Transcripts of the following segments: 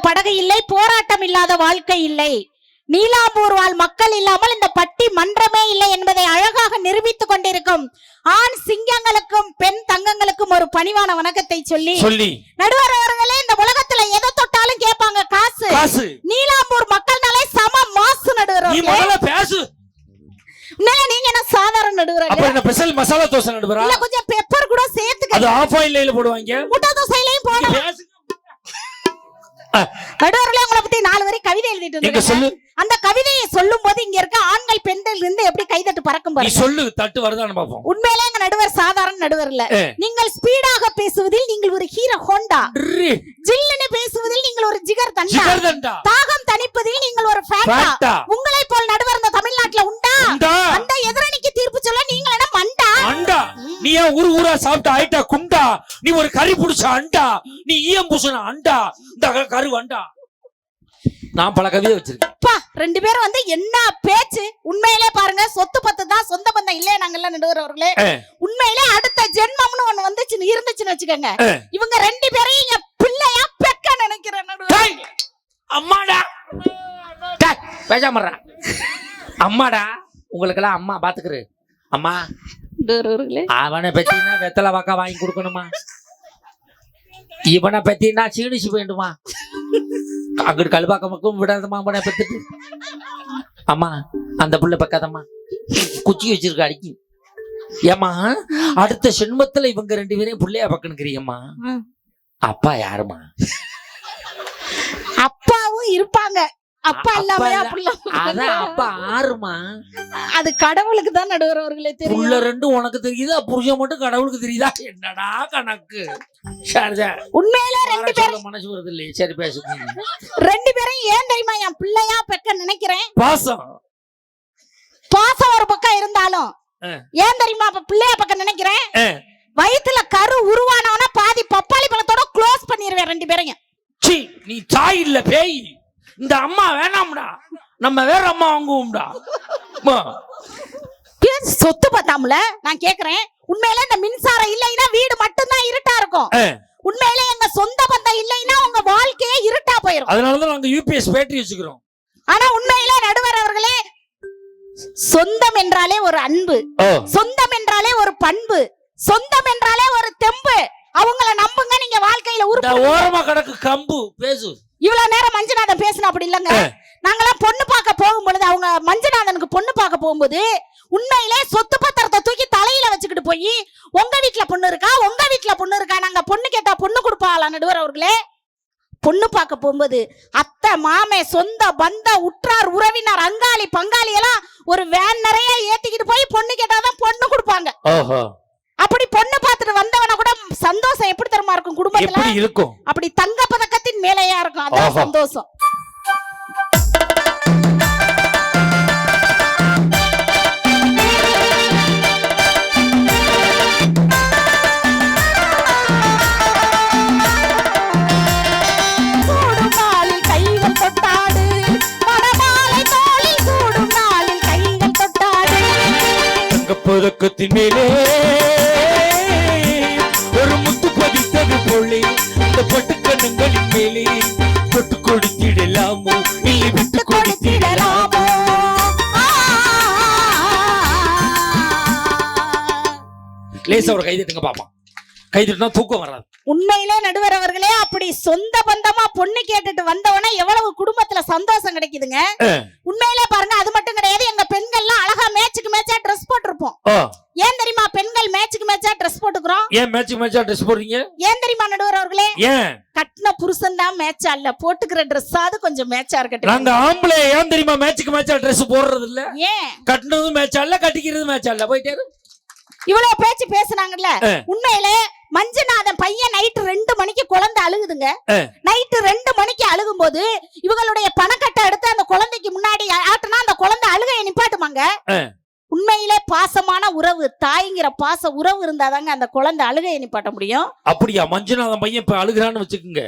படகு இல்லை, போராட்டம் இல்லாத வாழ்க்கை இல்லை, நீலாம்பூர் வாழ் மக்கள் இல்லாமல் இந்த பட்டி மன்றமே இல்லை என்பதை அழகாக நிரூபித்துக் கொண்டிருக்கும் ஆண் சிங்கங்களுக்கும் பெண் தங்கங்களுக்கும் ஒரு பணிவான வணக்கத்தை சொல்லி நடுவர் அவர்களே, இந்த உலகத்துல எதை தொட்டாலும் கேட்பாங்க காசு. நீலாம்பூர் மக்கள்னாலே சம மாசு நடுவர் அவர்களே. நீங்க என்ன சாதாரண நடுவர், அப்ப என்ன ஸ்பெஷல் மசாலா தோசை நடுவரா? இல்ல கொஞ்சம் பெப்பர் கூட சேர்த்துக்க. அது ஆஃப் ஆயில்ல போடுவாங்க, முட்டை தோசையிலயும் போடுவாங்க. நடுவர்களே, உங்களை பத்தி 4 வரை கவிதை எழுதிட்டு இருந்தீங்க. அந்த கவிதையை சொல்லும் போது இங்க இருக்க ஆண்கள் பெண்கள் இருந்து எப்படி கைதட்டு பறக்கும் பாருங்க. நீ சொல்லு, தட்டு வருதான்னு பாப்போம். உண்மையிலே எங்க நடுவர் சாதாரண நடுவர் இல்ல. நீங்கள் ஸ்பீடாக பேசுவதில் நீங்கள் ஒரு ஹீரோ ஹோண்டா, ஜில்லுன்னு பேசுவதில் நீங்கள் ஒரு ஜிகர் தண்டா, தாகம் தணிப்பதில் நீங்கள் ஒரு ஃபேட்டா. உங்களை போல் நடுவர் இந்த தமிழ்நாட்டுல உண்டா? அந்த எதிரணிக்கு தீர்ப்பு சொல்ல நீங்கள் என்ன மண்டா? நீ ஏன் ஊரா சாப்பிட்ட ஆயிட்டா குண்டா? நீ ஒரு கறி புடிச்ச அண்டா, நீ ஈயம் பூசன அண்டா, இந்த கரு அண்டா. நான் பல கவிதை வச்சிருக்கேன். 2 பேரும் வந்து என்ன பேச்சு. உண்மையிலே பாருங்க, சொத்து பத்து தான், சொந்த பந்தம் இல்லையே நாங்கெல்லாம் நடுவர் அவர்களே. உண்மையிலே அடுத்த ஜென்மம்னு ஒண்ணு வந்துச்சு இருந்துச்சுன்னு வச்சுக்கோங்க, இவங்க 2 பேரையும் இங்க பிள்ளையா பெக்க நினைக்கிறேன் நடுவர். அம்மாடா பேசாமறா, அம்மாடா உங்களுக்கெல்லாம் அம்மா பாத்துக்குரு. அம்மா அவனை பத்தினா வெத்தலை வாக்கா வாங்கி கொடுக்கணுமா? இவனை பத்தினா சீனிச்சு வேண்டுமா? அங்கிட்டு கழுபாக்கமுக்கும் விடாதமா அவனை பத்துட்டு. அம்மா அந்த புள்ள பக்காதம்மா, குச்சி வச்சிருக்க அடிக்கி. ஏமா அடுத்த சென்மத்துல இவங்க 2 பேரையும் புள்ளையா பக்கணுக்கிறியம்மா. அப்பா யாருமா? அப்பாவும் இருப்பாங்க, அப்பா இல்லாம அதான் அப்பா ஆறுமா. அது கடவுளுக்கு தான் நடுவர் அவர்களே தெரியும். புள்ள 2 உனக்கு தெரியுதா, புருஷன் மட்டும் கடவுளுக்கு தெரியுதா? என்னடா கணக்கு. உண்மையிலே 2 பேரும் மனசு வருது இல்லையே. சரி பேசு. 2 பேரையும் ஏன் தெரியுமா என் பிள்ளையா பெக்க நினைக்கிறேன்? பாசம் ஒரு பக்கம் இருந்தாலும் ஏன் தெரியுமா அப்ப பிள்ளையா பக்கம் நினைக்கிறேன்? வயித்துல கரு உருவானவன பாதி பப்பாளி பழத்தோட க்ளோஸ் பண்ணிடுவேன் 2 பேரையும். நீ தாய் இல்ல பேய். இந்த அம்மா வேணாம்டா, நம்ம வேற அம்மா வாங்குவோம்டா. சொத்து பத்தாமல நான் கேக்குறேன். உண்மையில இந்த மின்சாரம் இல்லைன்னா வீடு மட்டும்தான் இருட்டா இருக்கும். உண்மையில எங்க சொந்த பந்தம் இல்லைன்னா உங்க வாழ்க்கையே இருட்டா போயிடும். அதனாலதான் நாங்க யூபிஎஸ் பேட்டரி வச்சுக்கிறோம். ஆனா உண்மையில நடுவர் அவர்களே, சொந்தம் என்றாலே ஒரு அன்பு, சொந்தம் என்றாலே ஒரு பண்பு, சொந்தம் என்றாலே ஒரு தெம்பு. அவங்கள நம்புங்க, நீங்க வாழ்க்கையில ஓரமா கிடக்கு கம்பு பேசு. இவ்வளவு நேரம் மஞ்சுநாதன் பேசின அப்படி இல்லங்க. நாங்கெல்லாம் பொண்ணு பார்க்க போகும்பொழுது, அவங்க மஞ்சுநாதனுக்கு பொண்ணு பார்க்க போகும்போது உண்மையிலே சொத்து பத்திரத்தை தூக்கி தலையில வச்சுக்கிட்டு போய் உங்க வீட்டுல பொண்ணு இருக்கா, உங்க வீட்டுல பொண்ணு இருக்கா, நாங்க பொண்ணு கேட்டா பொண்ணு கொடுப்பாங்களா நடுவர் அவர்களே? பொண்ணு பார்க்க போகும்போது அத்தை மாமே சொந்த பந்த உற்றார் உறவினர் அங்காளி பங்காளி எல்லாம் ஒரு வேன் நிறைய ஏத்திக்கிட்டு போய் பொண்ணு கேட்டாதான் பொண்ணு கொடுப்பாங்க. அப்படி பொண்ணு பார்த்துட்டு வந்தவன கூட சந்தோஷம் எப்படி தரமா இருக்கும் குடும்பத்துல இருக்கும். அப்படி தங்க பதக்கத்தின் மேலையா இருக்கும், அதான் சந்தோஷம். பதக்கத்தின் மேலே ஒரு முத்து பதித்தது போலே இந்த பட்டுக்கண்ணுங்களின் மேலே தொட்டு கொடுத்திடலாமோ இல்லை விட்டு கொடுத்திடலாமோ? லேசா ஒரு கைதட்டுங்க பாப்பா, கைதட்டுனா தூக்கம் வராது. உண்மையிலே நடுவர் அவர்களே, அப்படி சொந்த பந்தமா பொண்ணு கேட்டுட்டு வந்தவன எவ்வளவு குடும்பத்துல சந்தோஷம் கிடைக்குதுங்க. உண்மையிலே பாருங்க, அது மட்டும் கிடையாது, எங்க பெண்கள்லாம் அழகா மேட்சுக்கு மேட்சா ட்ரெஸ் போட்டுருப்போம். ஏன் தெரியுமா பெண்கள் மேட்சுக்கு மேட்சா ட்ரெஸ் போட்டுக்கிறோம்? ஏன் மேட்சுக்கு மேட்சா ட்ரெஸ் போடுறீங்க? ஏன் தெரியுமா நடுவர் அவர்களே? ஏன் கட்டின புருஷன் தான் மேட்சா இல்ல, போட்டுக்கிற ட்ரெஸ்ஸாவது கொஞ்சம் மேட்சா இருக்கட்டும். நாங்க ஆம்பளை ஏன் தெரியுமா மேட்சுக்கு மேட்சா ட்ரெஸ் போடுறது இல்ல? ஏன் கட்டினதும் மேட்சா இல்ல, கட்டிக்கிறது மேட்சா இல்ல, போயிட்டாரு. இவ்வளவு பேச்சு பேசுனாங்கல்ல, உண்மையிலே மஞ்சுநாதன் பையன் நைட்டு 2 மணிக்கு குழந்தை அழுகுதுங்க. நைட்டு 2 மணிக்கு அழுகும் போது இவங்களுடைய பணக்கட்டை எடுத்து அந்த குழந்தைக்கு முன்னாடி ஆட்டுனா அந்த குழந்தை அழுகையை நிப்பாட்டுமாங்க. உண்மையிலே பாசமான உறவு, தாய்ங்கிற பாச உறவு இருந்தாதாங்க அந்த குழந்தை அழுகையை நிப்பாட்ட முடியும். அப்படியா? மஞ்சுநாதன் பையன் இப்ப அழுகிறான்னு வச்சுக்கோங்க,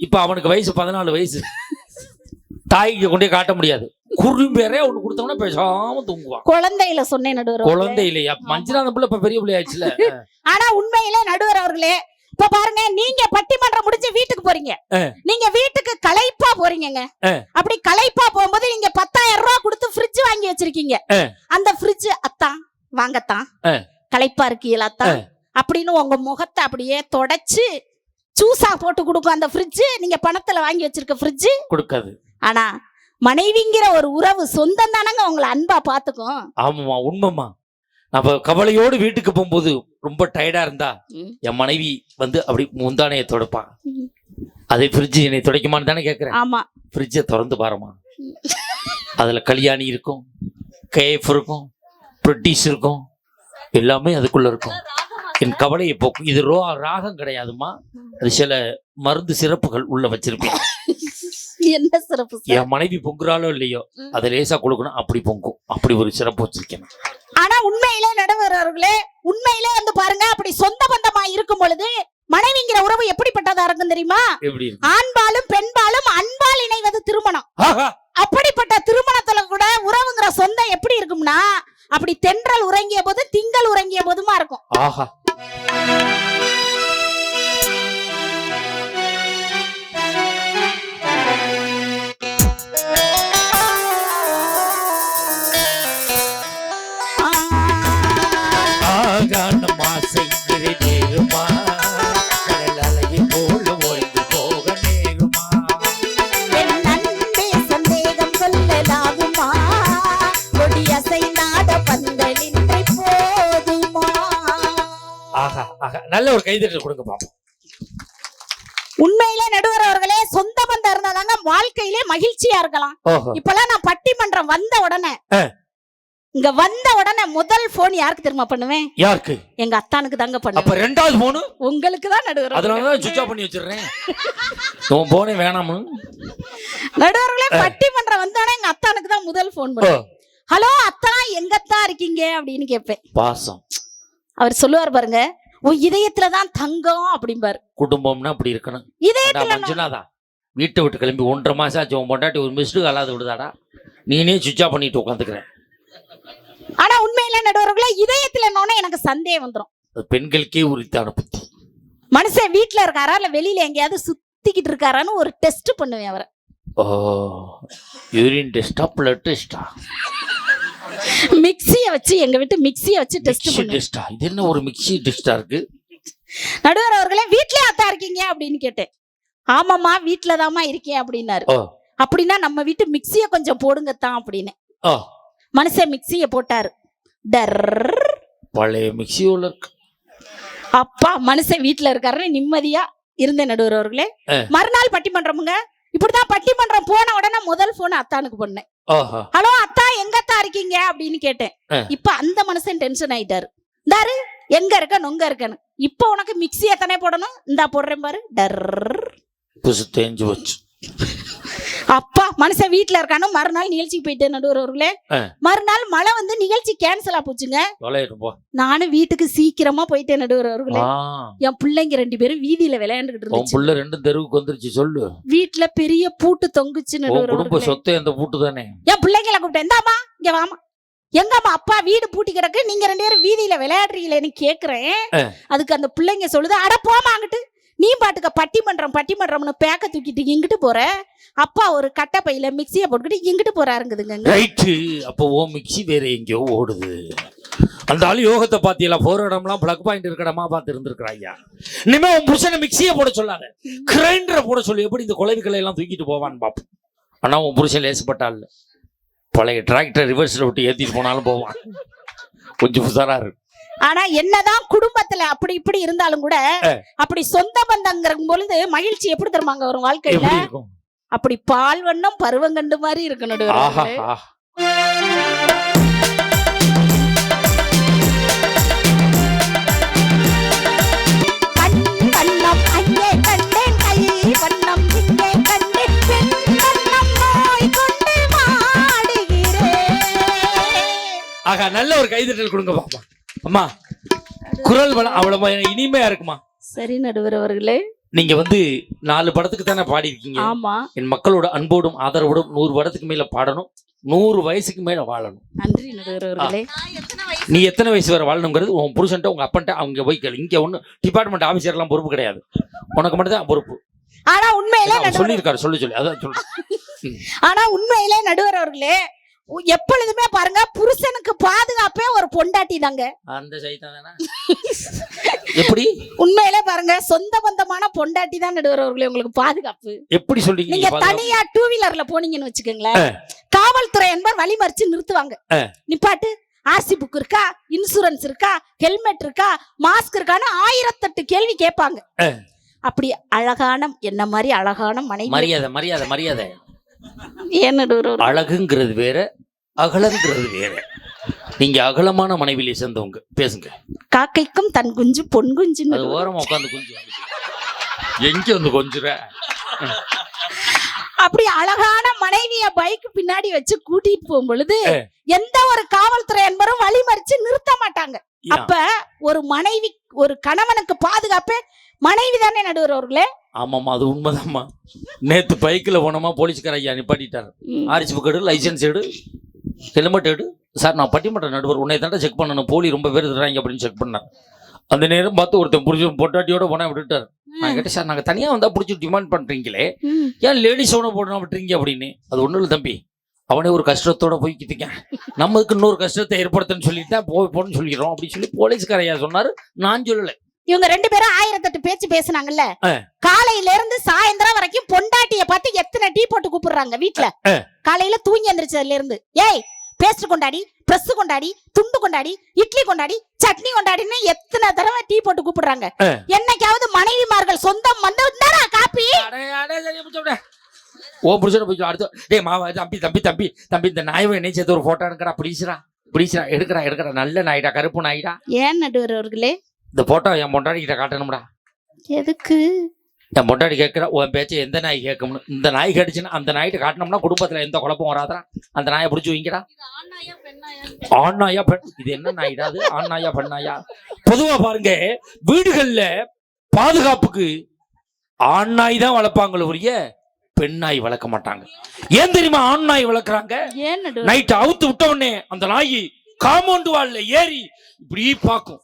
இப்ப அவனுக்கு வயசு 14 வயசு. தாய்க்கு கொண்டே காட்ட முடியாது. குறும்பேரே ஒண்ணு கொடுத்தோம்னா பேசாம தூங்குவான். குழந்தையில சொன்னேன் நடுவர், குழந்தையிலையா? மஞ்சுநாதன் பிள்ளை இப்ப பெரிய பிள்ளை ஆயிடுச்சுல. ஆனா உண்மையிலே நடுவர் அவர்களே, இப்ப பாருங்க, நீங்க பட்டிமன்றம் முடிஞ்சு வீட்டுக்கு போறீங்க. நீங்க வீட்டுக்கு களைப்பா போறீங்கங்க. அப்படி களைப்பா போகும்போது நீங்க 10,000 ரூபாய் கொடுத்து ஃப்ரிட்ஜ் வாங்கி வச்சிருக்கீங்க. அந்த ஃப்ரிட்ஜ் அத்தான் வாங்கத்தான் களைப்பா இருக்கீங்களா அத்தான் அப்படின்னு உங்க முகத்தை அப்படியே தொடச்சு ஜூஸா போட்டு கொடுக்கும் அந்த ஃப்ரிட்ஜ். நீங்க பணத்துல வாங்கி வச்சிருக்க ஃப்ரிட்ஜ் கொடுக்காது. ஆனா மனைவிங்கிற ஒரு உறவு சொந்தம் தானங்க உங்களை அன்பா பாத்துக்கும். ஆமாமா, உண்மைமா. நம்ம கவலையோடு வீட்டுக்கு போகும்போது ரொம்ப டயர்டா இருந்தா என் மனைவி வந்து அப்படி முந்தானையை துடைப்பான். அதே ஃப்ரிட்ஜ் என்னை துடைக்குமான்னு தானே கேட்கிறேன். ஆமா, ஃப்ரிட்ஜை திறந்து பாருமா, அதுல கல்யாணி இருக்கும், கேஎஃப் இருக்கும், பிரிட்டிஷ் இருக்கும், எல்லாமே அதுக்குள்ள இருக்கும். என் கவலையை போக்கும். இது ராகம் கிடையாதுமா, அது சில மருந்து சிறப்புகள் உள்ள வச்சிருப்பேன். என்ன சிறப்பு? என் மனைவி பொங்குறாலோ இல்லையோ அதை லேசா கொடுக்கணும், அப்படி பொங்கும். அப்படி ஒரு சிறப்பு வச்சிருக்கேன். ஆனா உண்மையிலே நடுவர்களே, உண்மையிலே வந்து பாருங்க, அப்படி சொந்த பந்தமா இருக்கும் பொழுது மனைவிங்கிற உறவு எப்படிப்பட்டதா இருக்கும் தெரியுமா? எப்படி? ஆண்பாலும் பெண்பாலும் அன்பால் இணைவது திருமணம். அப்படிப்பட்ட திருமணத்துல கூட உறவுங்கிற சொந்தம் எப்படி இருக்கும்னா, அப்படி தென்றல் உறங்கிய போது திங்கள் உறங்கிய போதுமா இருக்கும். ஆஹா, நல்ல ஒரு கைதட்டல் கொடுங்க பாப்போம். உண்மையிலே நடுவர் அவர்களே, சொந்த பந்தம் இருந்தாதாங்க வாழ்க்கையிலே மகிழ்ச்சியா இருக்கலாம். இப்பெல்லாம் நான் பட்டிமன்றம் வந்த உடனே இங்க வந்த உடனே முதல் போன் யாருக்கு தெரியுமா பண்ணுவேன்? யாருக்கு? எங்க அத்தானுக்கு தாங்க பண்ணுவேன். அப்ப ரெண்டாவது போன் உங்களுக்கு தான் நடுவர். அதனாலதான் சுவிட்ச் ஆஃப் பண்ணி வச்சிடுறேன். உன் போனே வேணாம் நடுவர்களே. பட்டிமன்றம் வந்தானே எங்க அத்தானுக்கு தான் முதல் போன் பண்ணுவேன். ஹலோ அத்தா, எங்க அத்தா இருக்கீங்க அப்படின்னு கேட்பேன். பாசம். அவர் சொல்லுவார் பாருங்க, உன் இதயத்துலதான் தங்கம் அப்படிம்பாரு. குடும்பம்னா அப்படி இருக்கணும். இதயத்துல வீட்டை விட்டு கிளம்பி 1.5 மாசம் ஆச்சு, உன் பொண்டாட்டி ஒரு மிஸ்டு காலாத விடுதாடா, நீனே சுவிட்ச் ஆஃப் பண்ணிட்டு உட்காந்துக்கிறேன். ஆனா உண்மையில நடுவர்களே, இதயத்துல எனக்கு சந்தேகம் வந்துடும். பெண்களுக்கே உரித்தான புத்தி. மனுஷன் வீட்டுல இருக்காரா இல்ல வெளியில எங்கேயாவது சுத்திக்கிட்டு இருக்காரான்னு ஒரு டெஸ்ட் பண்ணுவேன் அவரை. Urine டெஸ்டா, blood டெஸ்டா? மிக்ஸிய வச்சு, எங்க வீட்டு மிக்ஸிய வச்சு டெஸ்ட் டெஸ்டா. இது என்ன ஒரு மிக்ஸி டெஸ்டா இருக்கு? நடுவர் அவர்களே, வீட்லயே அத்தா இருக்கீங்க அப்படின்னு கேட்டேன். ஆமாமா, வீட்டுலதாமா இருக்கேன் அப்படின்னாரு. அப்படின்னா நம்ம வீட்டு மிக்ஸிய கொஞ்சம் போடுங்கத்தான் அப்படின்னு. மனுஷன் மிக்ஸிய போட்டாரு. பழைய மிக்ஸி உள்ள இருக்கு. அப்பா, மனுஷன் வீட்டுல இருக்காருன்னு நிம்மதியா இருந்தேன் நடுவர் அவர்களே. மறுநாள் பட்டிமன்றமுங்க. இப்படிதான் பட்டிமன்றம் போன உடனே முதல் போன் அத்தானுக்கு பண்ணேன். ஹலோ அத்தா, எங்க அத்தா இருக்கீங்க அப்படின்னு கேட்டேன். இப்ப அந்த மனுஷன் டென்ஷன் ஆயிட்டாரு. இந்தாரு, எங்க இருக்க நொங்க இருக்கன்னு. இப்ப உனக்கு மிக்ஸி எத்தனை போடணும், இந்தா போடுறேன் பாரு. அப்பா, மனுஷன் வீட்டுல இருக்கானு. மறுநாள் நிகழ்ச்சிக்கு போயிட்டேன் நடுவர் அவர்களே. மறுநாள் மழை வந்து நிகழ்ச்சி கேன்சல் ஆ போச்சுங்க. நானும் வீட்டுக்கு சீக்கிரமா போயிட்டேன் நடுவர் அவர்களே. என் பிள்ளைங்க 2 பேரும் வீதியில விளையாண்டுகிட்டு இருந்துச்சு. 2 தெருவுக்கு வந்துருச்சு. சொல்லு. வீட்டுல பெரிய பூட்டு தொங்குச்சு நடுவர் அவர்களே. சொத்தை அந்த பூட்டு தானே. என் பிள்ளைங்களை கூப்பிட்டேன், இந்தாமா இங்க வாமா. எங்கம்மா அப்பா வீடு பூட்டி கிடக்கு, நீங்க 2 பேரும் வீதியில விளையாடுறீங்களேன்னு கேக்குறேன். அதுக்கு அந்த பிள்ளைங்க சொல்லுது, அட போமா அங்கிட்டு, நீ பாட்டுக்க பட்டிமன்றம்னு பேக்க தூக்கிட்டு இங்கிட்டு போற. அப்பா ஒரு கட்டை பையில மிக்ஸியை போட்டுக்கிட்டு இங்கிட்டு போறாருங்குதுங்க. ரைட்டு. அப்போ ஓ மிக்ஸி வேற எங்கேயோ ஓடுது. அந்த ஆளு யோகத்தை பாத்தியெல்லாம் போற இடம்லாம் பிளக் பாயிண்ட் இருக்கடமா பார்த்து இருந்திருக்கிறாய்யா. இனிமே உன் புருஷனை மிக்ஸியை போட சொல்லாத, கிரைண்டரை போட சொல்லு. எப்படி இந்த குழவிகளை எல்லாம் தூக்கிட்டு போவான்னு பாப்போம். ஆனா உன் புருஷன் லேசப்பட்டால் பழைய டிராக்டர் ரிவர்ஸ்ல விட்டு ஏத்திட்டு போனாலும் போவான். கொஞ்சம் உசாரா இருக்கு. ஆனா என்னதான் குடும்பத்துல அப்படி இப்படி இருந்தாலும் கூட, அப்படி சொந்த பந்தங்கிற பொழுது மகிழ்ச்சி எப்படி தருமாங்க ஒரு வாழ்க்கையில? அப்படி பால் வண்ணம் பருவங்கண்டு மாதிரி இருக்கணும். நல்ல ஒரு கைதட்டல் கொடுங்க பாப்பா. அம்மா, குரல் வளம் அவ்வளவு இனிமையா இருக்குமா? சரி நடுவர் அவர்களே. நீங்க வந்து 4 படத்துக்கு தானே பாடி இருக்கீங்க. ஆமா. என் மக்களோட அன்போடும் ஆதரவோடும் 100 படத்துக்கு மேல பாடணும், 100 வயசுக்கு மேல வாழணும். நன்றி நடுவர் அவர்களே. நீ எத்தனை வயசு வரை வாழணுங்கிறது உன் புருஷன்ட்ட உங்க அப்பன்ட்ட அவங்க போய் கேளு. இங்க ஒண்ணு டிபார்ட்மெண்ட் ஆபீசர் எல்லாம் பொறுப்பு கிடையாது, உனக்கு மட்டும் தான் பொறுப்பு. ஆனா உண்மையிலே சொல்லியிருக்காரு, சொல்லி அதான் சொல்லு. ஆனா உண்மையிலே நடுவர் அவர்களே, எப்பொழுதுமே பாருங்க புருஷனுக்கு பாதுகாப்பே ஒரு பொண்டாட்டி தாங்க. அந்த சைத்தானா எப்படி? உண்மையிலே பாருங்க சொந்த பந்தமான பொண்டாட்டி தான் நடுவர் அவர்களே உங்களுக்கு பாதுகாப்பு. எப்படி சொல்றீங்க? நீங்க தனியா 2 வீலர்ல போனீங்கன்னு வச்சுக்கோங்களேன், காவல்துறை என்பர் வழி மறிச்சு நிறுத்துவாங்க. நிப்பாட்டு, ஆர்சி புக் இருக்கா, இன்சூரன்ஸ் இருக்கா, ஹெல்மெட் இருக்கா, மாஸ்க் இருக்கான்னு 1008 கேள்வி கேட்பாங்க. அப்படி அழகான என்ன மாதிரி அழகான மனைவி. மரியாதை மரியாதை மரியாதை. ஏன் நடுவர்? அழகுங்கிறது வேற, அகலங்கிறது வேற. நீங்க அகலமான மனைவியிலே சேர்ந்தவங்க பேசுங்க. காக்கைக்கும் தன் குஞ்சு பொன் குஞ்சு. அது ஓரமா உட்காந்து குஞ்சு எங்க வந்து கொஞ்சுற. அப்படி அழகான மனைவிய பைக் பின்னாடி வச்சு கூட்டிட்டு போகும் பொழுது எந்த ஒரு காவல்துறை என்பரும் வழி மறிச்சு நிறுத்த மாட்டாங்க. அப்ப ஒரு மனைவி, ஒரு கணவனுக்கு பாதுகாப்பு மனைவி தானே நடுவர் அவர்களே? ஆமாமா, அது உண்மைதாம்மா. நேத்து பைக்கில் போனோமா, போலீஸ்கார ஐயா நிப்பாட்டிட்டாரு. ஆர்சி புக் எடு, லைசன்ஸ் எடு, ஹெல்மெட் எடு. சார் நான் பட்டிமன்ற நடுவர், உன்னை தாண்டா செக் பண்ணணும், போலி ரொம்ப பேர் இருக்கிறாங்க அப்படின்னு செக் பண்ணார். அந்த நேரம் பார்த்து ஒருத்தன் புடிச்சு பொட்டாட்டியோட போனா விட்டுட்டாரு. நான் கேட்டேன், சார் நாங்கள் தனியாக வந்தால் பிடிச்சி டிமாண்ட் பண்ணுறீங்களே, ஏன் லேடிஸோட போடணும் விட்டுறீங்க அப்படின்னு. அது ஒன்றும் இல்லை தம்பி, அவனே ஒரு கஷ்டத்தோட போய்க்கிட்டீங்க, நம்மளுக்கு இன்னொரு கஷ்டத்தை ஏற்படுத்துன்னு சொல்லிட்டு தான் போன்னு சொல்லிடுறோம் அப்படின்னு சொல்லி போலீஸ்கார ஐயா சொன்னாரு. நான் சொல்லலை. இவங்க 2 பேரும் 1008 பேச்சு பேசுனாங்கல்ல, காலையில இருந்து சாயந்தரம் வரைக்கும் பொண்டாட்டிய பார்த்து எத்தனை டீ போட்டு கூப்பிடுறாங்க வீட்டுல. காலையில தூங்கி எந்திரிச்சதுல இருந்து, ஏய் பேஸ்ட் கொண்டாடி, பிரஸ் கொண்டாடி, துண்டு கொண்டாடி, இட்லி கொண்டாடி, சட்னி கொண்டாடின்னு எத்தனை தடவை டீ போட்டு கூப்பிடுறாங்க. என்னைக்காவது மனைவிமார்கள் சொந்தம் வந்து காப்பி ஓ புடிச்சா போய் அடுத்து, டேய் மாவா தம்பி தம்பி தம்பி தம்பி இந்த நாயை என்ன சேர்த்து ஒரு போட்டோ எடுக்கடா, பிடிச்சிரா பிடிச்சிரா, எடுக்கிறா எடுக்கிறா, நல்ல நாயிடா, கருப்பு நாயிடா. ஏன் நடுவர் அவர்களே? இந்த போட்டோ என் பொண்டாடி கிட்ட காட்டணும்டா. எதுக்கு? என் பொண்டாடி கேட்கிற உன் பேச்சு எந்த நாய் கேட்கணும். இந்த நாய் கடிச்சுன்னா அந்த நாய்கிட்ட காட்டினோம்னா குடும்பத்துல எந்த குழப்பம் வராதா. அந்த நாயை பிடிச்சி வைங்கடா. ஆண் நாயா பெண், இது என்ன நாயிடா அது? ஆண் நாயா பெண் நாயா? பொதுவா பாருங்க, வீடுகள்ல பாதுகாப்புக்கு ஆண் நாய் தான் வளர்ப்பாங்களே ஒழிய பெண் நாய் வளர்க்க மாட்டாங்க. ஏன் தெரியுமா ஆண் நாய் வளர்க்குறாங்க? நைட் அவுத்து விட்ட உடனே அந்த நாய் காம்பவுண்ட் வால்ல ஏறி இப்படி பாக்கும்.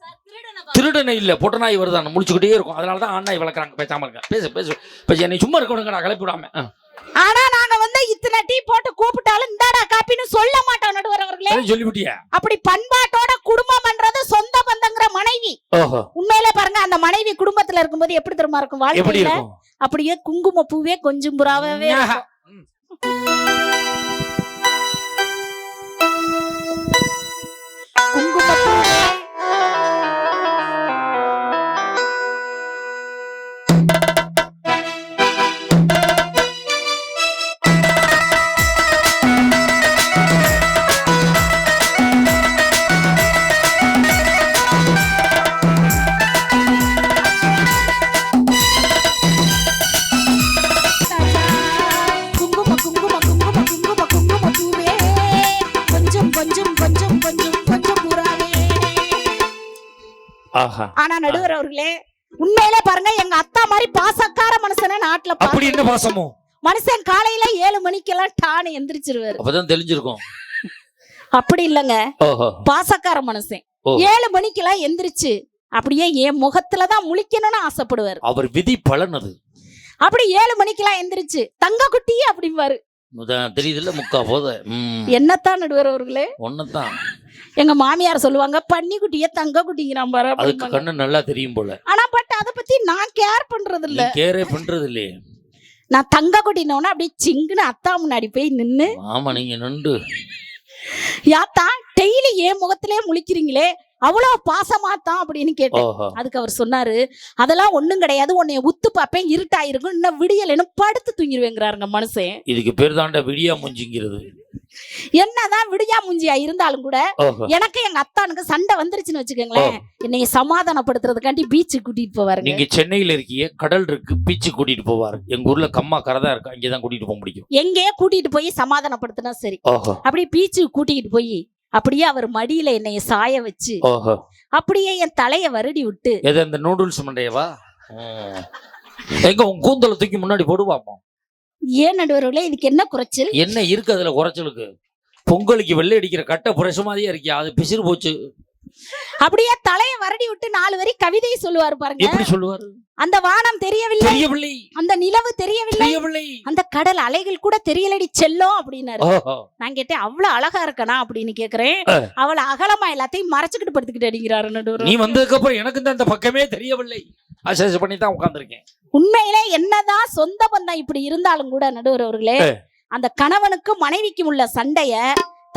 திருடனை இல்ல பொட்ட நாய் வருதான் முடிச்சுக்கிட்டே இருக்கும். அதனாலதான் ஆண் நாய் வளர்க்குறாங்க. பேசாம இருக்க, பேசு பேசு பேச, என்னை சும்மா இருக்கணுங்கடா, கிளப்பி விடாம. ஆனா நாங்க வந்து இத்தனை டீ போட்டு கூப்பிட்டாலும் இந்தாடா காப்பின்னு சொல்ல மாட்டோம் நடுவர் அவர்களே. சொல்லிவிட்டியா? அப்படி பண்பாட்டோட குடும்பம் பண்றது சொந்த பந்தங்கிற மனைவி. உண்மையிலே பாருங்க, அந்த மனைவி குடும்பத்துல இருக்கும்போது எப்படி தெரியுமா இருக்கும் வாழ்க்கையில? அப்படியே குங்கும பூவே கொஞ்சம் புறாவே ஆனா நடுவர் அவர்களே, உண்மையிலே பாருங்க, எங்க அத்தா மாதிரி பாசக்கார மனுஷன நாட்டுல அப்படி என்ன பாசமோ? மனுஷன் காலையில 7 மணிக்கெல்லாம் டானு எந்திரிச்சிருவாரு. அப்பதான் தெரிஞ்சிருக்கும். அப்படி இல்லங்க, பாசக்கார மனுஷன் 7 மணிக்கெல்லாம் எந்திரிச்சு அப்படியே என் முகத்துலதான் முழிக்கணும்னு ஆசைப்படுவாரு. அவர் விதி பலன் அது. அப்படி 7 மணிக்கெல்லாம் எந்திரிச்சு தங்க குட்டி அப்படிம்பாரு. தெரியுதுல்ல முக்கா போத. என்னத்தான் நடுவர் அவர்களே? ஒன்னதான். எங்க மாமியார் சொல்லுவாங்க, பன்னி குட்டிய தங்க குட்டிங்கிறான் பாரு. அதுக்கு கண்ணு நல்லா தெரியும் போல. ஆனா பட் அத பத்தி நான் கேர் பண்றது இல்ல. கேரே பண்றது இல்லையே. நான் தங்க குட்டினோன்னா அப்படியே சிங்குன்னு அத்தா முன்னாடி போய் நின்னு, ஆமா நீங்க நின்று யாத்தா டெய்லி ஏன் முகத்திலே முழிக்கிறீங்களே, அவ்வளவு பாசமாத்தான் அப்படின்னு கேட்டேன். அதுக்கு அவர் சொன்னாரு, அதெல்லாம் ஒண்ணும் கிடையாது, உன்னைய உத்து பாப்பேன், இருட்டாயிருக்கும், இன்னும் விடியலைன்னு படுத்து தூங்கிடுவேங்கிறாருங்க மனுஷன். இதுக்கு பேர் தாண்டா விடியா முஞ்சிங்கிறது. என்னதான் விடியா முஞ்சியா இருந்தாலும் கூட எனக்கு எங்க அத்தானுக்கு சண்டை வந்துருச்சுன்னு வச்சுக்கோங்களேன், என்னைய சமாதானப்படுத்துறதுக்காண்டி பீச்சுக்கு கூட்டிட்டு போவாரு. நீங்க சென்னையில இருக்கீங்க, கடல் இருக்கு, பீச்சு கூட்டிட்டு போவாரு. எங்க ஊர்ல கம்மா கரதா இருக்கு, அங்கேதான் கூட்டிட்டு போக முடியும். எங்கேயே கூட்டிட்டு போய் சமாதானப்படுத்தினா சரி. அப்படி பீச்சுக்கு கூட்டிட்டு போய் அப்படியே அவர் மடியில என்னைய சாய வச்சு அப்படியே என் தலைய வருடி விட்டு, அந்த நூடுல்ஸ் மண்டையவா எங்க உன் கூந்தலை தூக்கி முன்னாடி போடு பார்ப்போம். ஏன் நடுவர்களே இதுக்கு என்ன குறைச்சல்? என்ன இருக்கு அதுல குறைச்சலுக்கு? பொங்கலுக்கு வெள்ளை அடிக்கிற கட்டை புரச மாதிரியே இருக்கியா, அது பிசிறு போச்சு. அப்படியே தலையை வருடி விட்டு 4 வரி கவிதை சொல்லுவாரு பாருங்க. எப்படி சொல்லுவாரு? அந்த வானம் தெரியவில்லை, தெரியவில்லை, அந்த நிலவு தெரியவில்லை, அந்த கடல் அலைகள் கூட தெரியலடி செல்லும் அப்படின்னாரு. நான் கேட்டேன் அவ்வளவு அழகா இருக்கனா அப்படின்னு கேக்குறேன். அவளை அகலமா எல்லாத்தையும் மறைச்சுக்கிட்டு படுத்துக்கிட்டு அடிக்கிறாரு நடுவர். நீ வந்ததுக்கு அப்புறம் எனக்கு தான் அந்த பக்கமே தெரியவில்லை, அசஸ் பண்ணி தான் உட்கார்ந்துருக்கேன். உண்மையிலே என்னதான் சொந்த பந்தம் இப்படி இருந்தாலும் கூட நடுவர் அவர்களே, அந்த கணவனுக்கும் மனைவிக்கும் உள்ள சண்டைய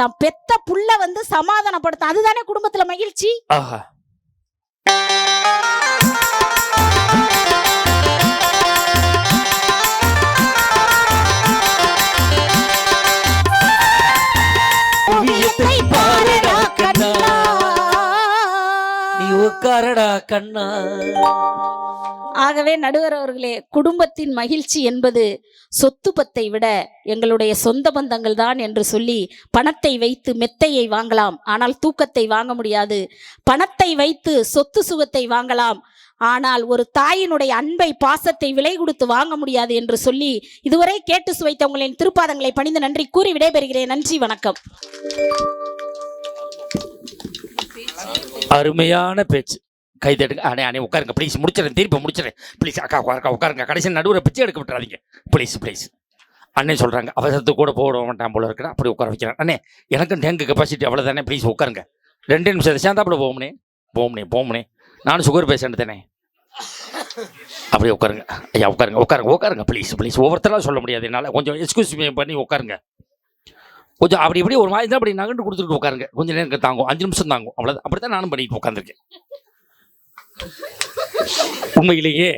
தான் பெத்த புள்ள வந்து சமாதானப்படுத்த, அதுதானே குடும்பத்துல மகிழ்ச்சி. கண்ணா. ஆகவே நடுவர் அவர்களே, குடும்பத்தின் மகிழ்ச்சி என்பது சொத்து பத்தை விட எங்களுடைய சொந்த பந்தங்கள் தான் என்று சொல்லி, பணத்தை வைத்து மெத்தையை வாங்கலாம், ஆனால் தூக்கத்தை வாங்க முடியாது. பணத்தை வைத்து சொத்து சுகத்தை வாங்கலாம், ஆனால் ஒரு தாயினுடைய அன்பை பாசத்தை விலை கொடுத்து வாங்க முடியாது என்று சொல்லி, இதுவரை கேட்டு சுவைத்த உங்களின் திருப்பாதங்களை பணிந்து நன்றி கூறி விடைபெறுகிறேன். நன்றி, வணக்கம். அருமையான பேச்சு. கைதட்டுங்க. அண்ணே அண்ணே உட்காருங்க ப்ளீஸ், முடிச்சிடறேன், திருப்பி முடிச்சிடறேன் ப்ளீஸ். அக்கா உட்காருங்க, கடைசி நடுவில் பிச்சை எடுக்க விட்டுறாதீங்க ப்ளீஸ் ப்ளீஸ். அண்ணே சொல்கிறாங்க அவசரத்துக்கு கூட போட மாட்டான் போல இருக்கிறேன், அப்படி உட்கார வைக்கிறேன். அண்ணே எனக்கும் டேங்க் கெப்பாசிட்டி அவ்வளோதானே, ப்ளீஸ் உட்காருங்க. 2 நிமிஷம் சேர்ந்தாப்புல போகும்னே. நானும் சுகர் பேஷண்ட் தானே. அப்படியே உட்காருங்க ஐயா, உட்காருங்க ப்ளீஸ். ஒவ்வொருத்தராக சொல்ல முடியாது என்னால், கொஞ்சம் எக்ஸ்கியூஸ் பண்ணி உட்காருங்க. கொஞ்சம் அப்படி இப்படி ஒரு மாதிரி தான் அப்படி நகண்டு கொடுத்துட்டு உட்காருங்க. கொஞ்சம் நேரம் தாங்கும், 5 நிமிஷம் தாங்கும், அவ்வளோதான். அப்படி தான் நானும் பண்ணிட்டு உட்காந்துருக்கேன். உண்மையிலேயே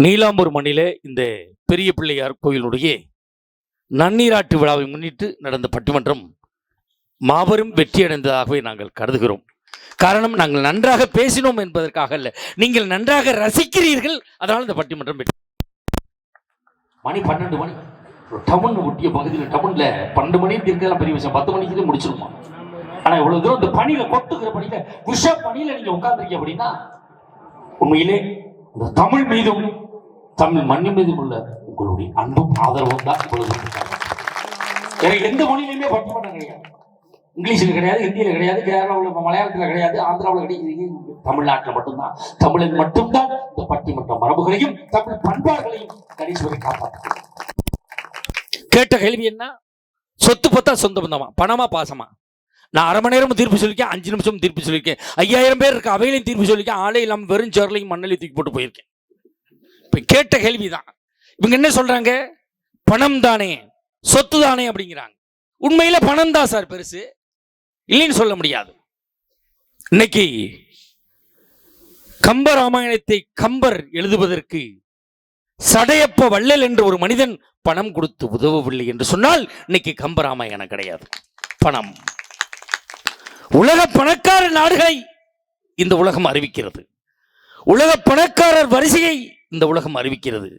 நீலாம்பூர் மண்ணிலே இந்த பெரிய பிள்ளையார் கோயிலுடைய நன்னீராட்டு விழாவை முன்னிட்டு நடந்த பட்டிமன்றம் மாபெரும் வெற்றி அடைந்ததாகவே நாங்கள் கருதுகிறோம். காரணம், நாங்கள் நன்றாக பேசினோம் என்பதற்காக அல்ல, நீங்கள் நன்றாக ரசிக்கிறீர்கள், அதனால் இந்த பட்டிமன்றம் வெற்றி. மணி 12 மணி. டவுன் ஒட்டிய பகுதியில் டவுன்ல 12 மணிக்கு இருக்கலாம் பெரிய விஷயம், 10 மணிக்கு முடிச்சிருமா. ஆனா இவ்வளவு தூரம் இந்த பணியில கொட்டுகிற பணியில விஷ பணியில நீங்க உட்கார்ந்துருக்கீங்க அப்படின்னா, உண்மையிலே இந்த தமிழ் மீதும் தமிழ் மண்ணு மீதும் உள்ள உங்களுடைய அன்பும் ஆதரவும் தான் இவ்வளவு. எனக்கு எந்த மொழியிலுமே பட்டிமன்றம் கிடையாது. இங்கிலீஷில் கிடையாது, ஹிந்தியில கிடையாது, கேரளாவில் மலையாளத்தில் கிடையாது, ஆந்திராவில் கிடையாது. தமிழ்நாட்டில் மட்டும்தான், தமிழில் மட்டும்தான் இந்த பட்டிமன்ற மரபுகளையும் தமிழ் பண்பாடுகளையும் கடைசி காப்பாற்ற. கேட்ட கேள்வி என்ன? சொத்து பத்தா சொந்த பந்தமா, பணமா பாசமா? நான் 1/2 மணி நேரம் தீர்ப்பு சொல்லியிருக்கேன், 5 நிமிஷம் தீர்ப்பு சொல்லியிருக்கேன், 5000 பேர் இருக்கு அவையிலையும் தீர்ப்பு சொல்லியிருக்கேன், ஆளே இல்லாமல் வெறும் சேர்லையும் மண்ணிலையும் தூக்கி போட்டு போயிருக்கேன். இப்ப கேட்ட கேள்விதான். இவங்க என்ன சொல்றாங்க? பணம் தானே, சொத்து தானே அப்படிங்கிறாங்க. உண்மையில பணம் தான் சார் பெருசு, இல்லைன்னு சொல்ல முடியாது. இன்னைக்கு கம்ப ராமாயணத்தை கம்பர் எழுதுவதற்கு சடையப்ப வள்ளல் என்ற ஒரு மனிதன் பணம் கொடுத்து உதவவில்லை என்று சொன்னால் இன்னைக்கு கம்ப ராமாயணம் கிடையாது. பணம். உலக பணக்கார நாடுகளை இந்த உலகம் அறிவிக்கிறது, உலக பணக்காரர் வரிசையை இந்த உலகம் அறிவிக்கிறது.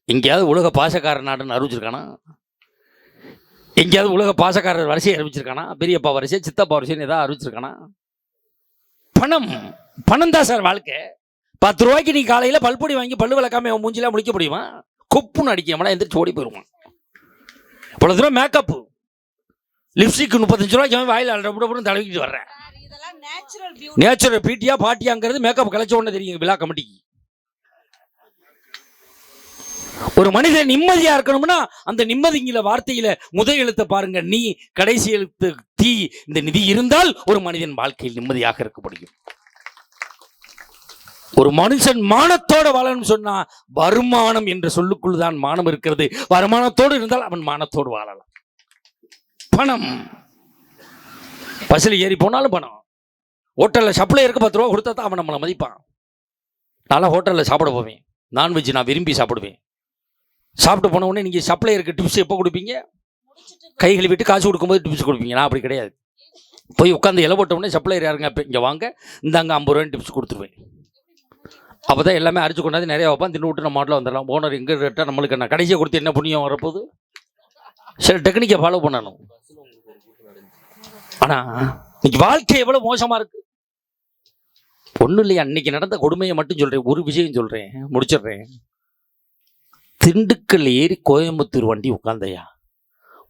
எங்கேயாவது உலக பாசக்கார நாடுன்னு அறிவிச்சிருக்கானா? எங்கேயாவது உலக பாசக்காரர் வரிசையை அறிவிச்சிருக்கானா? பெரியப்பா வரிசை, சித்தப்பா வரிசைன்னு ஏதாவது அறிவிச்சிருக்கானா? பணம். பணம் தான் சார் வாழ்க்கை. 10 ரூபாய்க்கு நீ காலையில் பல்பொடி வாங்கி பல்லு விளக்காம மூஞ்சிலாம் முடிக்க முடியுமா? கொப்புன்னு அடிக்காமலாம் எந்திரிச்சு ஓடி போயிடுவான். இவ்வளவு தூரம் மேக்கப், லிப்ஸ்டிக் 35 ரூபாய்க்கு வாயில் அல்றப்படும் தடவிக்கிட்டு வர்றேன். நேச்சுரல் பியூட்டியா பாட்டியாங்கிறது மேக்கப் கலைச்ச உடனே தெரியுங்க விழா கமிட்டிக்கு. ஒரு மனிதன் நிம்மதியா இருக்கணும்னா அந்த நிம்மதிங்கிற வார்த்தையில முதல் எழுத்த பாருங்க, நீ, கடைசி எழுத்து தீ. இந்த நிதி இருந்தால் ஒரு மனிதன் வாழ்க்கையில் நிம்மதியாக இருக்க முடியும். ஒரு மனுஷன் மானத்தோட வாழணும் சொன்னா வருமானம் என்ற சொல்லுக்குள் தான் மானம் இருக்கிறது. வருமானத்தோடு இருந்தால் அவன் மானத்தோடு வாழலாம். பணம். பஸ்ல ஏறி போனாலும் பணம். ஹோட்டல்ல சப்ளையருக்கு 10 ரூபா கொடுத்தா தான் அவன் நம்மளை மதிப்பான். நான் ஹோட்டல்ல சாப்பிட போவேன், நான்வெஜ் நான் விரும்பி சாப்பிடுவேன். சாப்பிட்டு போன உடனே நீங்க சப்ளையருக்கு டிப்ஸ் எப்போ கொடுப்பீங்க? கை கழுவிட்டு காசு கொடுக்கும்போது டிப்ஸ் கொடுப்பீங்க. நான் அப்படி கிடையாது. போய் உட்காந்து இலை போட்ட உடனே சப்ளையர் யாருங்க இங்கே வாங்க, இந்தாங்க 50 ரூபாய் டிப்ஸ் கொடுத்துருவேன். அப்போ தான் எல்லாமே அரிச்சு கொண்டாந்து நிறையா வைப்பான், தின்னு விட்டு நம்ம மாடலில் வந்துடலாம். ஓனர் எங்கே ரேட்டாக நம்மளுக்கு என்ன கடைசியாக கொடுத்து என்ன புண்ணியம் வரப்போகுது? சரி, டெக்னிக்கை ஃபாலோ பண்ணணும். ஆனால் இன்னைக்கு வாழ்க்கை எவ்வளோ மோசமாக இருக்கு. ஒன்றும் இல்லையா, அன்னைக்கு நடந்த கொடுமையை மட்டும் சொல்கிறேன். ஒரு விஷயம் சொல்கிறேன், முடிச்சிடுறேன். திண்டுக்கல் ஏறி கோயம்புத்தூர் வண்டி உட்காந்தையா.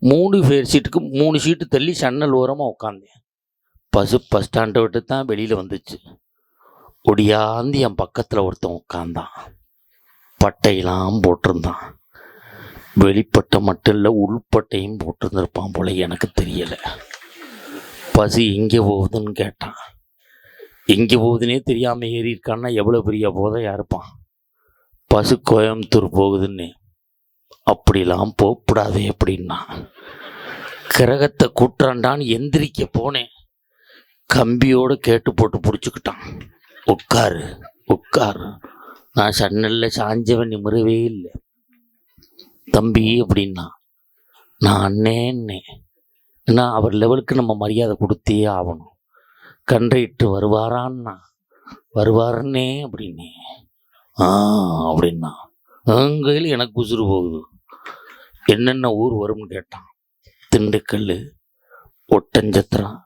3 பேர் சீட்டுக்கு 3 சீட்டு தள்ளி சன்னல் ஓரமாக உட்காந்தேன். பஸ் ஸ்டாண்டை விட்டு தான் வெளியில் வந்துச்சு. ஒடியாந்து என் பக்கத்தில் ஒருத்தன் உட்காந்தான். பட்டையெல்லாம் போட்டிருந்தான். வெளிப்பட்டை மட்டும் இல்லை, உள்பட்டையும் போட்டிருந்துருப்பான் போல, எனக்கு தெரியலை. பஸ் எங்கே போகுதுன்னு கேட்டான். எங்கே போகுதுன்னே தெரியாமல் ஏறி இருக்கான்னா எவ்வளோ பெரிய போதையாக இருப்பான். பஸ் கோயம்புத்தூர் போகுதுன்னு. அப்படிலாம் போகக்கூடாது அப்படின்னா. கிரகத்தை கூட்டுறான்டான்னு எந்திரிக்க போனேன். கம்பியோடு கேட்டு போட்டு பிடிச்சிக்கிட்டான். உட்காரு உட்காரு. நான் சன்னலில் சாஞ்சவன் நிமிரவே இல்லை. தம்பி அப்படின்னா. நான் அண்ணேன்னே. ஏன்னா அவர் லெவலுக்கு நம்ம மரியாதை கொடுத்தே ஆகணும். கன்றையிட்டு வருவாரான்னா. வருவாரன்னே அப்படின்னே. அப்படின்னா அங்கையில் எனக்கு உசுறு போகுது. என்னென்ன ஊர் வரும்னு கேட்டான். திண்டுக்கல், ஒட்டஞ்சத்திரம்,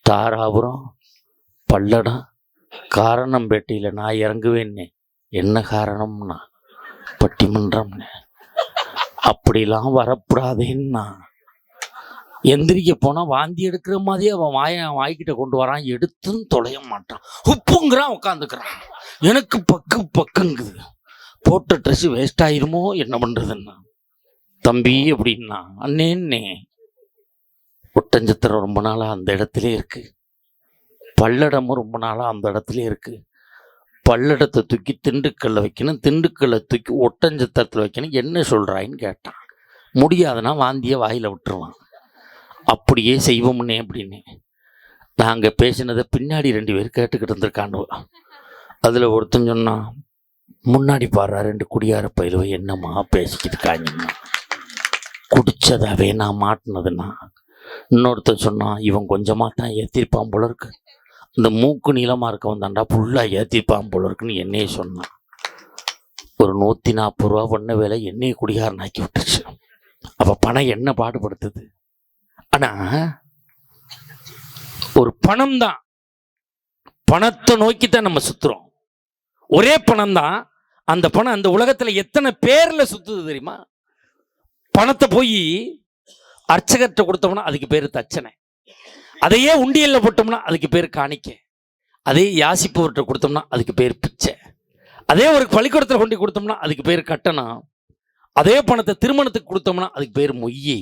தாராபுரம், பல்லடம், காரணம்பேட்டையில் நான் இறங்குவேன்னே. என்ன காரணம்னா பட்டிமன்றம்னு. அப்படிலாம் வரக்கூடாதேன்னா. எந்திரிக்க போனால் வாந்தி எடுக்கிற மாதிரியே அவன் வாய்க்கிட்ட கொண்டு வரான். எடுத்துன்னு தொலைய மாட்டான். உப்புங்கிறான், உட்காந்துக்கிறான். எனக்கு பக்குங்குது. போட்ட ட்ரெஸ்ஸு வேஸ்ட் ஆயிருமோ என்ன பண்ணுறதுன்னா. தம்பி அப்படின்னா. அண்ணேன்னே. ஒட்டஞ்சத்திரம் ரொம்ப நாளாக அந்த இடத்துல இருக்கு. பல்லடமும் ரொம்ப நாளாக அந்த இடத்துல இருக்கு. பல்லடத்தை தூக்கி திண்டுக்கல்ல வைக்கணும், திண்டுக்கல்லை தூக்கி ஒட்டஞ்சத்திரத்தில் வைக்கணும். என்ன சொல்கிறாயின்னு கேட்டான். முடியாதுன்னா வாந்தியை வாயில் விட்டுருவான். அப்படியே செய்வோம்னே அப்படின்னு. நாங்கள் பேசினதை பின்னாடி 2 பேர் கேட்டுக்கிட்டு இருந்திருக்கானுவ. அதில் ஒருத்தன் சொன்னான், முன்னாடி பாடுறா 2 குடியார பயிலுவ என்னம்மா பேசிக்கிட்டு இருக்காங்கன்னா. குடிச்சதாவே நான் மாட்டினதுன்னா. இன்னொருத்தன் சொன்னான், இவன் கொஞ்சமாக தான் ஏற்றிருப்பான் போல இருக்கு, இந்த மூக்கு நீளமாக இருக்கவன் தாண்டா ஃபுல்லாக ஏற்றிருப்பான் போல இருக்குன்னு என்னையே சொன்னான். ஒரு 140 ரூபா பண்ண வேலை என்னையை குடிகாரன் ஆக்கி விட்டுருச்சு. அப்போ பணம் என்ன பாடுபடுத்துது. ஆனால் ஒரு பணம் தான், பணத்தை நோக்கி தான் நம்ம சுத்துறோம். ஒரே பணம் தான். அந்த பணம் அந்த உலகத்தில் எத்தனை பேரில் சுத்துது தெரியுமா. பணத்தை போய் அர்ச்சகர்கிட்ட கொடுத்தோம்னா அதுக்கு பேர் தச்சனை. அதையே உண்டியல்ல போட்டோம்னா அதுக்கு பேர் காணிக்க. அதே யாசிப்பவர்கிட்ட கொடுத்தோம்னா அதுக்கு பேர் பிச்சை. அதே ஒரு பள்ளிக்கூடத்தில் கொண்டு கொடுத்தோம்னா அதுக்கு பேர் கட்டணம். அதே பணத்தை திருமணத்துக்கு கொடுத்தோம்னா அதுக்கு பேர் மொய்யி.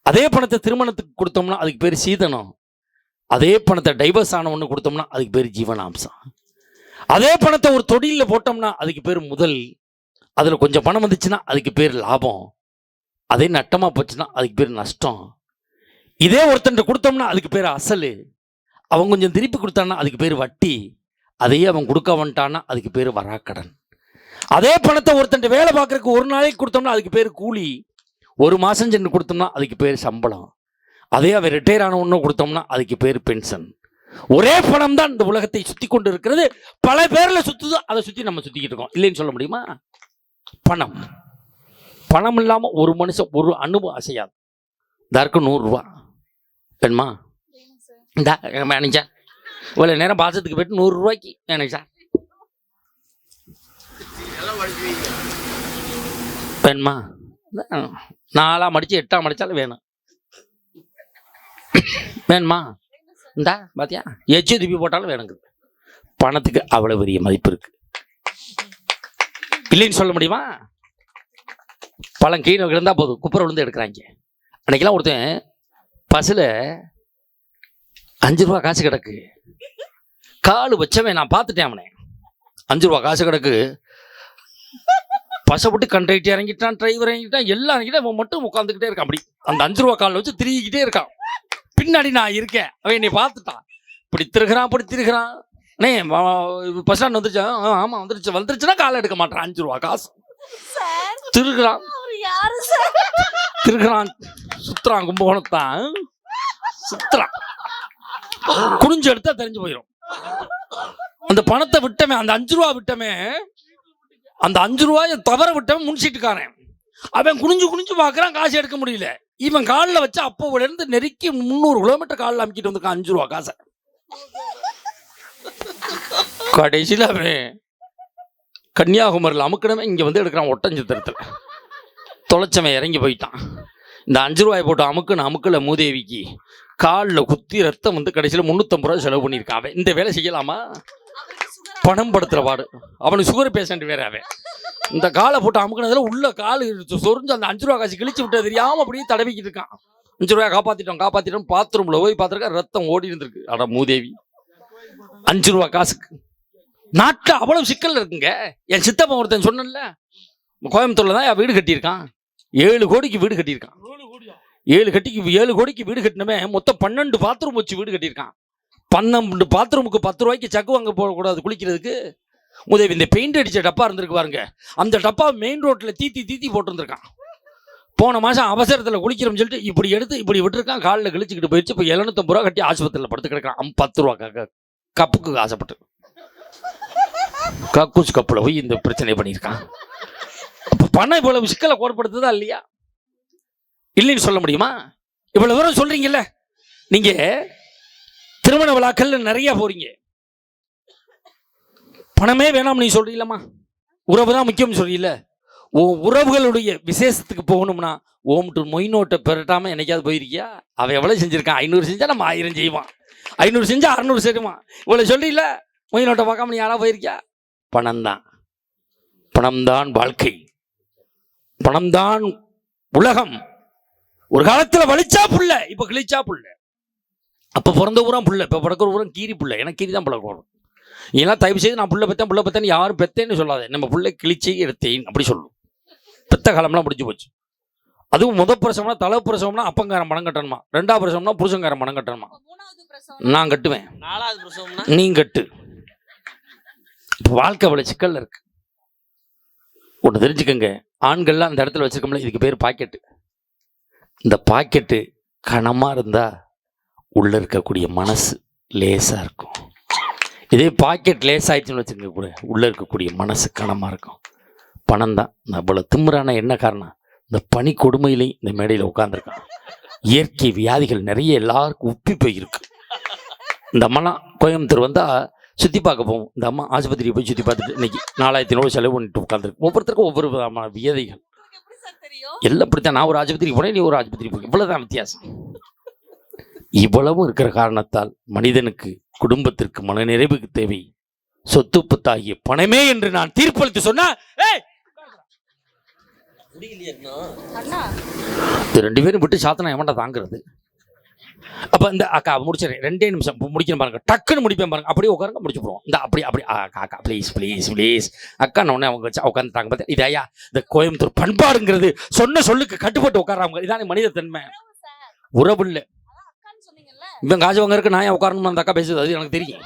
அதே பணத்தை திருமணத்துக்கு கொடுத்தோம்னா அதுக்கு பேர் சீதனம். அதே பணத்தை டைவர்ஸ் ஆன ஒன்று கொடுத்தோம்னா அதுக்கு பேர் ஜீவனாம்சம். அதே பணத்தை ஒரு தொழிலில் போட்டோம்னா அதுக்கு பேர் முதல். அதில் கொஞ்சம் பணம் வந்துச்சுன்னா அதுக்கு பேர் லாபம். அதே நட்டமாக போச்சுன்னா அதுக்கு பேர் நஷ்டம். இதே ஒருத்தன் கொடுத்தோம்னா அதுக்கு பேர் அசல். அவன் கொஞ்சம் திருப்பி கொடுத்தான்னா அதுக்கு பேர் வட்டி. அதையே அவன் கொடுக்க வந்துட்டான்னா அதுக்கு பேர் வராக்கடன். அதே பணத்தை ஒருத்தன் வேலை பார்க்கறதுக்கு ஒரு நாளைக்கு கொடுத்தோம்னா அதுக்கு பேர் கூலி. 1 மாதம் சென்று கொடுத்தோம்னா அதுக்கு பேர் சம்பளம். அதே அவன் ரிட்டையர் ஆன ஒன்று கொடுத்தோம்னா அதுக்கு பேர் பென்ஷன். ஒரே பணம் தான் இந்த உலகத்தை சுற்றி கொண்டு இருக்கிறது. பல பேரில் சுற்றுதோ அதை சுற்றி நம்ம சுற்றிக்கிட்டு இருக்கோம். இல்லைன்னு சொல்ல முடியுமா. பணம் பணம் இல்லாமல் ஒரு மனுஷன் ஒரு அனுபவம் அசையாது. இதற்கு 100 ரூபா வேணுமா? இந்தா மேனேஜா இவ்வளோ நேரம் பாசத்துக்கு போயிட்டு 100 ரூபாய்க்கு மேனேஜா வேணுமா? 4ஆக மடித்து 8ஆக மடித்தாலும் வேணும். வேணுமா? இந்தா பாத்தியா எச்சு திருப்பி போட்டாலும் வேணுங்க. பணத்துக்கு அவ்வளோ பெரிய மதிப்பு இருக்கு. இல்லைன்னு சொல்ல முடியுமா? பழம் கீழே விழுந்தா போதும், குப்பரை விழுந்து எடுக்கிறாங்க. அன்னைக்கெல்லாம் ஒருத்தன் பஸ்ஸில் 5 ரூபா காசு கிடக்கு, காலு வச்சவன் நான் பார்த்துட்டேன். அவனை 5 ரூபா காசு கிடக்கு, பஸ்ஸை விட்டு கண்டக்டர் இறங்கிட்டான், டிரைவர் இறங்கிட்டான், எல்லாம் இறங்கிட்டான். அவன் மட்டும் உட்காந்துக்கிட்டே இருக்கான். அப்படி அந்த 5 ரூபா காலில் வச்சு திரிக்கிட்டே இருக்கான். பின்னாடி நான் இருக்கேன். அவன் என்னை பார்த்துட்டான். இப்படி திருகிறான் அப்படி திருகிறான். அண்ணே பஸ் ஸ்டாண்ட் வந்துருச்சா? ஆமாம் வந்துருச்சுன்னா காலை எடுக்க மாட்டான். 5 ரூபா காசு திருகிறான் திருகிறான் சுத்துறான். கும்பகோணத்தான் சுத்துறான். குனிஞ்சு எடுத்தா தெரிஞ்சு போயிடும். அந்த பணத்தை விட்டமே, அந்த 5 ரூபா விட்டமே, அந்த 5 ரூபாயை தவற விட்டவன் முன்சீட்டுக்காரன். அவன் குனிஞ்சு குனிஞ்சு பார்க்குறான், காசு எடுக்க முடியல. இவன் காலில் வச்சு அப்போவிலேருந்து நெருக்கி 300 கிலோமீட்டர் காலில் அமுக்கிட்டு வந்திருக்கான் 5 ரூபா காசை. கடைசியில் அவன் கன்னியாகுமரியில் அமுக்கணமே இங்கே வந்து எடுக்கிறான் ஒட்டஞ்சத்திரத்தில். தொலைச்சவன் இறங்கி போயிட்டான். இந்த 5 ரூபாய் போட்டு அமுக்கில் மூதேவிக்கு காலில் குத்தி ரத்தம் வந்து கடைசியில் 350 ரூபா செலவு பண்ணியிருக்கான். அவன் இந்த வேலை செய்யலாமா? பணம் படுத்துகிற பாடு. அவனுக்கு சுகர் பேஷண்ட் வேற. அவன் இந்த காலை போட்டு அமுக்கினதுல உள்ள கால் சொரிஞ்சு அந்த 5 ரூபா காசு கிழிச்சு விட்டு தெரியாமல் அப்படியே தடவிக்கிட்டு இருக்கான். 5 ரூபாய் காப்பாற்றிட்டோம் பாத்ரூமில் போய் பார்த்துருக்கா ரத்தம் ஓடி இருந்திருக்கு. அட மூதேவி, 5 ரூபா காசுக்கு நாட்டில் அவ்வளவு சிக்கல் இருக்குங்க. என் சித்தப்பன் ஒருத்தன் சொன்னல, கோயம்புத்தூர்ல தான் வீடு கட்டியிருக்கான். 7 கோடிக்கு வீடு கட்டியிருக்கான். 7 கோடிக்கு வீடு கட்டினமே மொத்தம் 12 பாத்ரூம் வச்சு வீடு கட்டியிருக்கான். 12 பாத்ரூமுக்கு 10 ரூபாய்க்கு சக்கு வாங்க போகக்கூடாது குளிக்கிறதுக்கு. முதவி இந்த பெயிண்ட் அடிச்ச டப்பா இருந்திருக்கு பாருங்க, அந்த டப்பா மெயின் ரோட்ல தீத்தி போட்டுருந்துருக்கான். போன மாசம் அவசரத்தில் குளிக்கிறோம்னு சொல்லிட்டு இப்படி எடுத்து இப்படி விட்டுருக்கான். காலில் கிழிச்சிக்கிட்டு போயிடுச்சு. இப்போ 750 ரூபா கட்டி ஆஸ்பத்திரியில் படுத்து கிடக்கான். 10 ரூபா கப்புக்கு ஆசைப்பட்டு கக்கூஸ் கப்பில் போய் இந்த பிரச்சனை பண்ணியிருக்கான். அப்போ பணம் இவ்வளவு சிக்கலை கோட்படுத்துதா இல்லையா? இல்லைன்னு சொல்ல முடியுமா? இவ்வளவு தூரம் சொல்றீங்கல்ல, நீங்க திருமண விழாக்கள் நிறைய போறீங்க, பணமே வேணாம் நீ சொல்றீங்களா? உறவு தான் முக்கியம் சொல்றீங்கள. உறவுகளுடைய விசேஷத்துக்கு போகணும்னா ஓம்ட்டு மொய் நோட்டை பெறட்டாம என்னைக்காவது போயிருக்கியா? அவன் எவ்வளவு செஞ்சிருக்கான்? 500 செஞ்சா நம்ம 1000 செய்வான், 500 செஞ்சா 600 செய்வான். இவ்வளவு சொல்றீங்கள, மொய் நோட்டை பார்க்காம நீ யாரா போயிருக்கியா? பணம்தான் வாழ்க்கை, பணம்தான் உலகம். ஒரு காலத்துல வலிச்சா புள்ள, இப்ப கிழிச்சா புள்ள. அப்ப பிறந்த ஊரம் புள்ள, இப்ப பிறக்கிற ஊரம் கீரி புள்ள. எனக்கு கீரி தான் பிள்ளை. இதெல்லாம் தயவு செய்து நான் புள்ள பெத்தேன்னு யாரும் பெத்தேன்னு சொல்லாத. நம்ம புள்ள கிழிச்சி எடுத்தேன் அப்படி சொல்லும். பெத்த காலம்லாம் முடிஞ்சு போச்சு. அதுவும் முதல் பிரசவம்னா தலை பிரசவம்னா அப்பங்காரன் பணம் கட்டணுமா, 2ஆவது பிரசவம்னா புருஷங்காரன் பணம் கட்டணுமா. நான் கட்டுவேன், 4வது பிரசவம்னா நீ கட்டு. இப்போ வாழ்க்கை அவ்வளவு சிக்கல்ல இருக்கு. ஒன்று தெரிஞ்சுக்கங்க, ஆண்கள்லாம் அந்த இடத்துல வச்சிருக்கோம்ல, இதுக்கு பேர் பாக்கெட்டு. இந்த பாக்கெட்டு கனமா இருந்தா உள்ள இருக்கக்கூடிய மனசு லேசா இருக்கும். இதே பாக்கெட் லேஸ் ஆயிடுச்சுன்னு வச்சுருக்க கூட உள்ள இருக்கக்கூடிய மனசு கனமா இருக்கும். பணம் தான் இவ்வளவு திமுறான என்ன காரணம்? இந்த பனி கொடுமையிலே இந்த மேடையில் உட்காந்துருக்கான். இயற்கை வியாதிகள் நிறைய எல்லாருக்கும் உப்பி போயிருக்கு. இந்த அம்மாலாம் கோயம்புத்தூர் வந்தா சுற்றி பார்க்க போவோம். இந்த அம்மா ஆஸ்பத்திரியை போய் சுற்றி பார்த்துட்டு இன்னைக்கு 4000 செலவு பண்ணிட்டு உட்காந்துருக்கு. ஒவ்வொருத்தருக்கும் ஒவ்வொரு விதமான வியாதிகள் எல்லாம் இப்படித்தான். நான் ஒரு ஆஸ்பத்திரிக்கு போனேன், நீ ஒரு ஆஸ்பத்திரி போய், இவ்வளவுதான் வித்தியாசம். இவ்வளவும் இருக்கிற காரணத்தால் மனிதனுக்கு குடும்பத்திற்கு மனநிறைவுக்கு தேவை சொத்து தாகிய பணமே என்று நான் தீர்ப்பளித்து சொன்னா, 2 பேரும் விட்டு சாத்தனா எவன்டா தாங்கிறது? அப்ப இந்த அக்கா முடிச்சிடறேன், 2 நிமிஷம் முடிக்கணும் பாருங்க, டக்குன்னு முடிப்பேன் பாருங்க. அப்படியே உட்காருங்க, முடிச்சு போடுவோம். இந்த அப்படி அக்கா ப்ளீஸ் அக்கா உடனே அவங்க வச்சு உட்காந்துட்டாங்க. பார்த்தா இது ஐயா இந்த கோயம்புத்தூர் பண்பாடுங்கிறது சொன்ன சொல்லுக்கு கட்டுப்பட்டு உட்காராங்க. இதானே மனித தன்மை. உறவு இல்லை. இவன் காசு வாங்க இருக்கு, நான் உட்காரணும் அந்த அக்கா பேசுது, அது எனக்கு தெரியும்.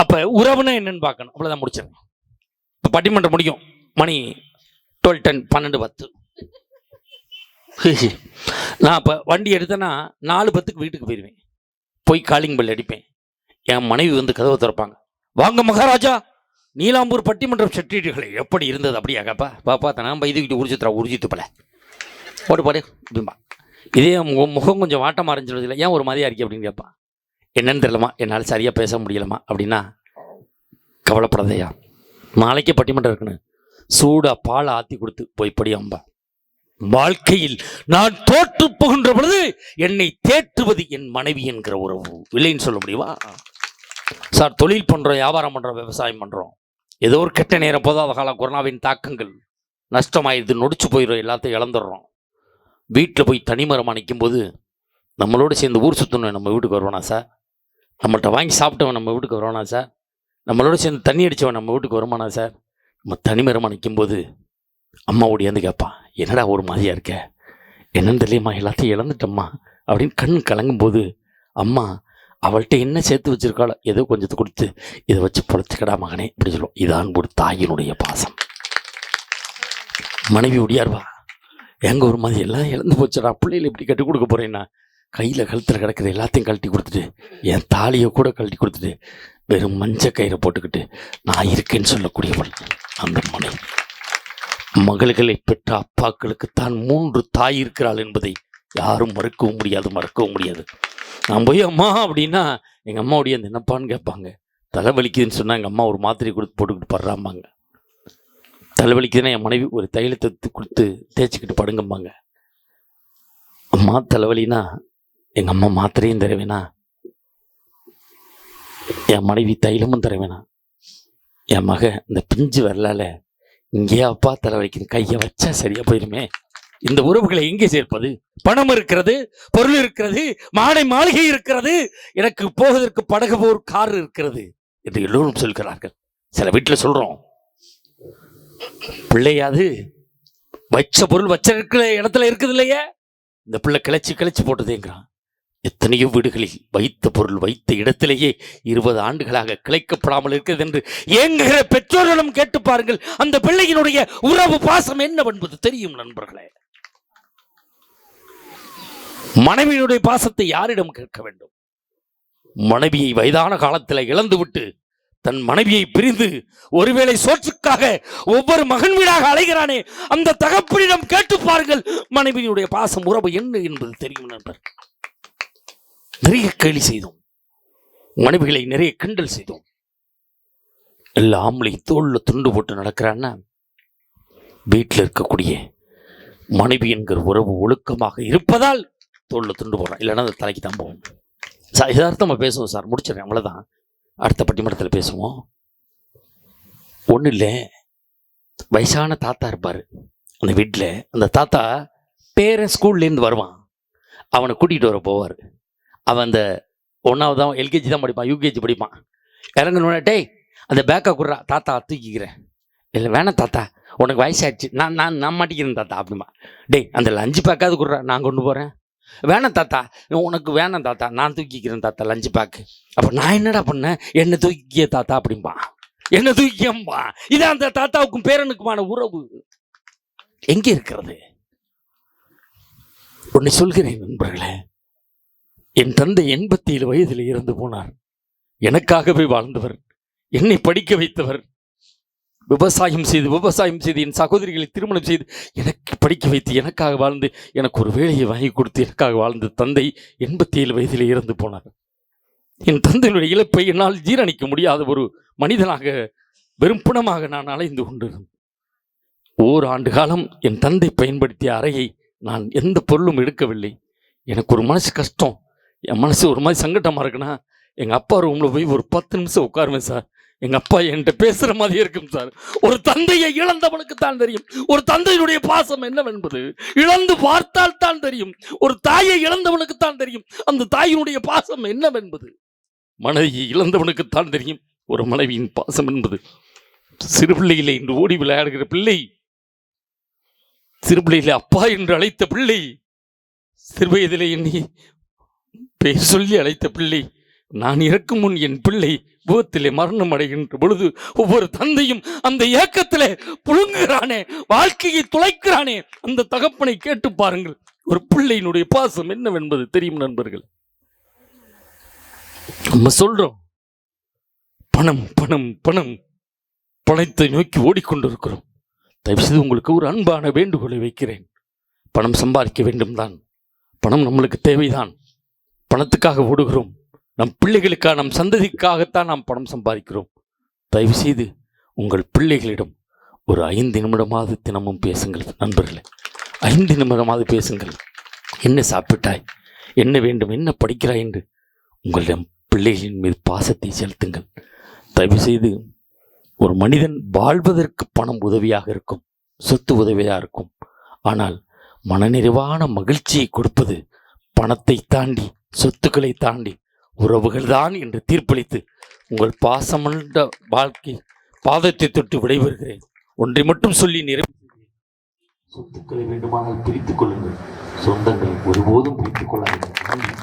அப்ப உறவுன்னு என்னன்னு பார்க்கணும். அவ்வளவுதான், முடிச்சிடறேன். இப்ப பட்டிமன்றம் முடியும் மணி 12:10 12:10. நான் இப்போ வண்டி எடுத்தேன்னா 4:10 வீட்டுக்கு போயிடுவேன். போய் காலிங் பெல் அடிப்பேன். என் மனைவி வந்து கதவை திறப்பாங்க. வாங்க மகாராஜா, நீலாம்பூர் பட்டிமன்றம் செட்டிகளை எப்படி இருந்தது? அப்படியா கேப்பா? பாப்பா நான் இதுக்கிட்டு உரிச்சுத்துப்பல போட்டு பாடு அப்படின்பா. இதே முகம் கொஞ்சம் வாட்டமாக இருந்துச்சு இல்லை, ஏன் ஒரு மாதிரியா இருக்கு அப்படின்னு கேட்பான். என்னன்னு தெரியலமா, என்னால் சரியாக பேச முடியலமா அப்படின்னா, கவலைப்படாதையா, நாளைக்கே பட்டிமன்றம் இருக்குன்னு சூடாக பாலை ஆற்றி கொடுத்து போய் படி அம்பா. வாழ்க்கையில் நான் தோற்று போகின்ற பொழுது என்னை தேற்றுவது என் மனைவி என்கிற உறவு இல்லைன்னு சொல்ல முடியுமா? சார், தொழில் பண்றோம், வியாபாரம் பண்றோம், விவசாயம் பண்றோம், ஏதோ ஒரு கெட்ட நேரம் போதாத கால கொரோனாவின் தாக்கங்கள் நஷ்டமாயிடுது, நொடிச்சு போயிடும், எல்லாத்தையும் இழந்துடுறோம். வீட்டில் போய் தனிமரமாக நிற்கும் போது நம்மளோட சேர்ந்து ஊர் சுற்றணும் நம்ம வீட்டுக்கு வருவானா சார்? நம்மள்கிட்ட வாங்கி சாப்பிட்டவன் நம்ம வீட்டுக்கு வருவானா சார்? நம்மளோட சேர்ந்து தண்ணி அடித்தவன் நம்ம வீட்டுக்கு வருமானா சார்? நம்ம தனிமரமாக நிற்கும்போது அம்மா ஓடியாந்து கேட்பான், என்னடா ஒரு மாதிரியா இருக்க, என்னன்னு தெரியலம்மா, எல்லாத்தையும் இழந்துட்டம்மா அப்படின்னு கண் கலங்கும்போது அம்மா அவள்கிட்ட என்ன சேர்த்து வச்சிருக்காளோ ஏதோ கொஞ்சத்தை கொடுத்து இதை வச்சு பொழைச்சிக்கடா மகனே இப்படி சொல்லுவோம். இதான் ஒரு தாயினுடைய பாசம். மனைவி ஒடியாருவா, எங்க ஒரு மாதிரி எல்லாம் இழந்து போச்சுடா, பிள்ளைகளை இப்படி கட்டி கொடுக்க போறேன்னா கையில் கழுத்தில் கிடக்கிற எல்லாத்தையும் கழட்டி கொடுத்துட்டு என் தாலியை கூட கழட்டி கொடுத்துட்டு வெறும் மஞ்சள் கயிறை போட்டுக்கிட்டு நான் இருக்கேன்னு சொல்லக்கூடியவள் அந்த மனைவி. மகள்களை பெற்ற அப்பாக்களுக்கு தான் 3 தாய் இருக்கிறாள் என்பதை யாரும் மறக்கவும் முடியாது. நான் போய் அம்மா அப்படின்னா எங்கள் அம்மாவுடைய அந்த என்னப்பான்னு கேட்பாங்க. தலைவலிக்குதுன்னு சொன்னால் எங்கள் அம்மா ஒரு மாத்திரை கொடுத்து போட்டுக்கிட்டு படுறாம்பாங்க. தலைவலிக்குதுன்னா என் மனைவி ஒரு தைலத்தை கொடுத்து தேய்ச்சிக்கிட்டு படுங்கம்பாங்க. அம்மா தலைவலினா எங்கள் அம்மா மாத்திரையும் தருவேனா, என் மனைவி தைலமும் தருவேனா. என் மக இந்த பிஞ்சு வரலால இங்கேயா அப்பா தலைவலிக்குது கையை வச்சா சரியா போயிருமே. இந்த உறவுகளை எங்கே சேர்ப்பது? பணம் இருக்கிறது, பொருள் இருக்கிறது, மாடை மாளிகை இருக்கிறது, எனக்கு போவதற்கு படகு போர் கார் இருக்கிறது என்று எல்லோரும் சொல்கிறார்கள். சில வீட்டில் சொல்றோம், பிள்ளையாது வச்ச பொருள் வச்ச இருக்கிற இடத்துல இருக்குது இல்லையே, இந்த பிள்ளை கிளச்சி கிளச்சி போட்டதேங்கிறான். எத்தனையோ வீடுகளில் வைத்த பொருள் வைத்த இடத்திலேயே 20 ஆண்டுகளாக கிளைக்கப்படாமல் இருக்கிறது என்று ஏங்குகிற பெற்றோர்களும் கேட்டு பாருங்கள். அந்த பிள்ளையினுடைய உறவு பாசம் என்னவென்பது தெரியும் நண்பர்களே. மனைவியினுடைய பாசத்தை யாரிடம் கேட்க வேண்டும்? மனைவியை வயதான காலத்தில் இழந்துவிட்டு தன் மனைவியை பிரிந்து ஒருவேளை சோற்றுக்காக ஒவ்வொரு மகன் வீடாக அலைகிறானே, அந்த தகப்பனிடம் கேட்டு பாருங்கள். மனைவியினுடைய பாசம் உறவு என்ன என்பது தெரியும் நண்பர். நிறைய கேலி செய்தோம், மனைவிகளை நிறைய கிண்டல் செய்தோம். எல்லா ஆம்பளை தோல்ல துண்டு போட்டு நடக்கிறான்னா, வீட்டில் இருக்கக்கூடிய மனைவி என்கிற உறவு ஒழுக்கமாக இருப்பதால் தோல்ல துண்டு போடுறான், இல்லைன்னா அந்த தலைக்கு தான் போகும். சார் யதார்த்தமா பேசுவோம் சார், முடிச்சிடறேன், அவ்வளோதான். அடுத்த பட்டிமன்றத்தில் பேசுவோம். ஒன்றும் இல்லை, வயசான தாத்தா இருப்பார் அந்த வீட்டில். அந்த தாத்தா பேரன் ஸ்கூல்லேருந்து வருவான், அவனை கூட்டிகிட்டு வர போவார். அவன் அந்த 1வது தான் எல்கேஜி தான் படிப்பான், யூகேஜி படிப்பான். இறங்கணுன்னா, டேய் அந்த பேக்கை குடுறா, தாத்தா தூக்கிக்கிறேன். இல்லை வேணாம் தாத்தா, உனக்கு வயசாகிடுச்சு, நான் மாட்டிக்கிறேன் தாத்தா அப்படிமா. டேய் அந்த லஞ்சு பேக்காவது குடுறா, நான் கொண்டு போகிறேன். வேணாம் தாத்தா, உனக்கு வேணாம் தாத்தா, நான் தூக்கிக்கிறேன் தாத்தா லஞ்சு பேக்கு. அப்போ நான் என்னடா பண்ணேன், என்னை தூக்கிக்கிய தாத்தா அப்படிம்பான், என்னை தூக்கியம்பா. இது அந்த தாத்தாவுக்கும் பேரனுக்குமான உறவு எங்கே இருக்கிறது? ஒன்னை சொல்கிறேன் நண்பர்களே, என் தந்தை 87 வயதில் இறந்து போனார். எனக்காகவே வாழ்ந்தவர், என்னை படிக்க வைத்தவர், விவசாயம் செய்து என் சகோதரிகளை திருமணம் செய்து எனக்கு படிக்க வைத்து எனக்காக வாழ்ந்து எனக்கு ஒரு வேலையை வாங்கி கொடுத்து எனக்காக வாழ்ந்த தந்தை 87 வயதில் இறந்து போனார். என் தந்தையினுடைய இழப்பை என்னால் ஜீரணிக்க முடியாத ஒரு மனிதனாக வெறும் பிணமாக நான் அலைந்து கொண்டிருந்தேன். ஓராண்டு காலம் என் தந்தை பயன்படுத்திய அறையை நான் எந்த பொருளும் எடுக்கவில்லை. எனக்கு ஒரு மனசு கஷ்டம், என் மனசு ஒரு மாதிரி சங்கடமாக இருக்குன்னா எங்கள் அப்பா ரூமில் போய் ஒரு 10 நிமிஷம் உட்காருவேன் சார். எங்கள் அப்பா என்கிட்ட பேசுகிற மாதிரியே இருக்கும் சார். ஒரு தந்தையை இழந்தவனுக்கு தான் தெரியும் ஒரு தந்தையினுடைய பாசம் என்னவென்பது. இழந்து பார்த்தால் தான் தெரியும். ஒரு தாயை இழந்தவனுக்கு தான் தெரியும் அந்த தாயினுடைய பாசம் என்னவென்பது. மனைவியை இழந்தவனுக்கு தான் தெரியும் ஒரு மனைவியின் பாசம் என்பது. சிறு பிள்ளையிலே இன்று ஓடி விளையாடுகிற பிள்ளை, சிறு பிள்ளையிலே அப்பா என்று அழைத்த பிள்ளை, சிறு வயதிலே என்னை பெயர் சொல்லி அழைத்த பிள்ளை, நான் இறக்கும் முன் என் பிள்ளை விபத்திலே மரணம் அடைகின்ற பொழுது ஒவ்வொரு தந்தையும் அந்த ஏக்கத்திலே புழுங்குகிறானே, வாழ்க்கையை துளைக்கிறானே, அந்த தகப்பனை கேட்டு பாருங்கள். ஒரு பிள்ளையினுடைய பாசம் என்னவென்பது தெரியும் நண்பர்கள். நம்ம சொல்றோம் பணம் பணம் பணம், பணத்தை நோக்கி ஓடிக்கொண்டிருக்கிறோம். தயவு செய்து உங்களுக்கு ஒரு அன்பான வேண்டுகோளை வைக்கிறேன். பணம் சம்பாதிக்க வேண்டும் தான், பணம் நம்மளுக்கு தேவைதான், பணத்துக்காக ஓடுகிறோம். நம் பிள்ளைகளுக்காக, நம் சந்ததிக்காகத்தான் நாம் பணம் சம்பாதிக்கிறோம். தயவு செய்து உங்கள் பிள்ளைகளிடம் ஒரு 5 நிமிடமாவது தினமும் பேசுங்கள் நண்பர்களே. 5 நிமிடமாவது பேசுங்கள். என்ன சாப்பிட்டாய், என்ன வேண்டும், என்ன படிக்கிறாய் என்று உங்களிடம் பிள்ளைகளின் மீது பாசத்தை செலுத்துங்கள். தயவு செய்து ஒரு மனிதன் வாழ்வதற்கு பணம் உதவியாக இருக்கும், சொத்து உதவியாக இருக்கும். ஆனால் மனநிறைவான மகிழ்ச்சியை கொடுப்பது பணத்தை தாண்டி, சொத்துக்களை தாண்டி உறவுகள் தான் என்று தீர்ப்பளித்து உங்கள் பாசமற்ற வாழ்க்கை பாதத்தை தொட்டு விடைபெறுகிறேன். ஒன்றை மட்டும் சொல்லி நிறைவு செய்கிறேன். சொத்துக்களை வேண்டுமானால் பிரித்துக் கொள்ளுங்கள், சொந்தங்களை ஒருபோதும் பிரித்துக் கொள்ளாதீர்கள்.